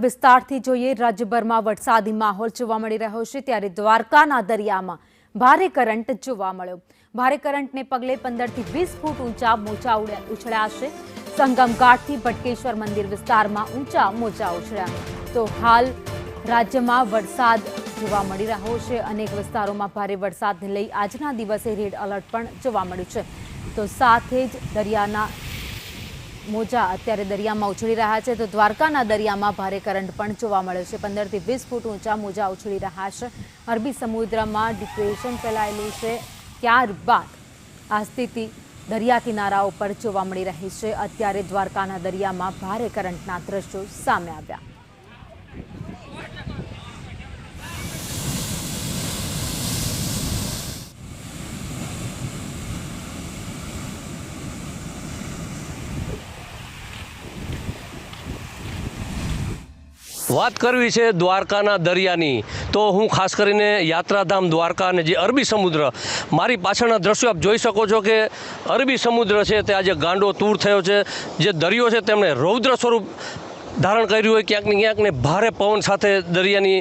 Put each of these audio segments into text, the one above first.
વિસ્તારથી જોઈએ રાજ્યભરમાં વરસાદી માહોલ જોવા મળી રહ્યો છે ત્યારે દ્વારકાના દરિયામાં ભારે કરંટ જોવા મળ્યો। ભારે કરંટને પગલે 15 થી 20 ફૂટ ઊંચા મોજા ઉછળ્યા છે। સંગમ ઘાટથી ભટકેશ્વર મંદિર વિસ્તારમાં ઊંચા મોજા ઉછળ્યા। તો હાલ રાજ્યમાં વરસાદ જોવા મળી રહ્યો છે। અનેક વિસ્તારોમાં ભારે વરસાદને લઈ આજના દિવસે રેડ એલર્ટ પણ જોવા મળ્યું છે। તો સાથે જ દરિયાના મોજા અત્યારે દરિયામાં ઉછળી રહ્યા છે। તો દ્વારકાના દરિયામાં ભારે કરંટ પણ જોવા મળ્યો છે। 15 થી 20 ફૂટ ઊંચા મોજા ઉછળી રહ્યા છે। અરબી સમુદ્રમાં ડિપ્રેશન ફેલાયેલું છે, ત્યારબાદ આ સ્થિતિ દરિયા કિનારાઓ પર જોવા મળી રહી છે। અત્યારે દ્વારકાના દરિયામાં ભારે કરંટના દ્રશ્યો સામે આવ્યા। વાત કરવી છે દ્વારકાના દરિયાની તો હું ખાસ કરીને યાત્રાધામ દ્વારકા અને જે અરબી સમુદ્ર, મારી પાછળના દ્રશ્યો આપ જોઈ શકો છો કે અરબી સમુદ્ર છે તે આજે ગાંડો તૂર થયો છે। જે દરિયો છે તેમણે રૌદ્ર સ્વરૂપ ધારણ કર્યું હોય ક્યાંક ને ક્યાંક ને ભારે પવન સાથે દરિયાની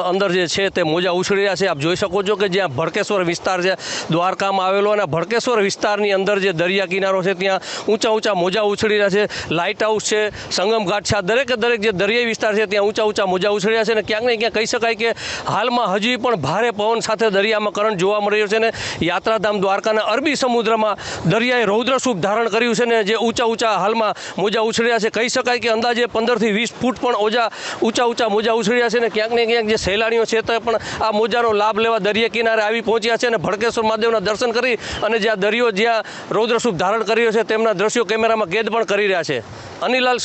અંદર જે છે તે મોજા ઉછળી રહ્યા છે। આપ જોઈ શકો છો કે જ્યાં ભડકેશ્વર વિસ્તાર છે દ્વારકામાં આવેલો, અને ભડકેશ્વર વિસ્તારની અંદર જે દરિયા કિનારો છે ત્યાં ઊંચા ઊંચા મોજા ઉછળી રહ્યા છે। લાઇટ હાઉસ છે, સંગમ ઘાટ છે, આ દરેકે દરેક જે દરિયાઈ વિસ્તાર છે ત્યાં ઊંચા ઊંચા મોજા ઉછળી રહ્યા છે। અને ક્યાંક ને ક્યાંક કહી શકાય કે હાલમાં હજી પણ ભારે પવન સાથે દરિયામાં કરંટ જોવા મળી રહ્યો છે। ને યાત્રાધામ દ્વારકાના અરબી સમુદ્રમાં દરિયાએ રૌદ્ર સ્વરૂપ ધારણ કર્યું છે ને જે ઊંચા ઊંચા હાલમાં મોજા ઉછળી રહ્યા છે। કહી શકાય કે અંદાજે 15 થી 20 ફૂટ પણ ઊંચા ઊંચા મોજા ઉછળ્યા છે। ને ક્યાંક ને ક્યાંક જે સહેલાણીઓ છે તે પણ આ મોજાનો લાભ લેવા દરિયા કિનારે આવી પહોંચ્યા છે અને ભડકેશ્વર મહાદેવના દર્શન કરી અને જ્યાં દરિયો જ્યાં રૌદ્ર સ્વરૂપ ધારણ કર્યો છે તેમના દ્રશ્યો કેમેરામાં કેદ પણ કરી રહ્યા છે। અનિલાલ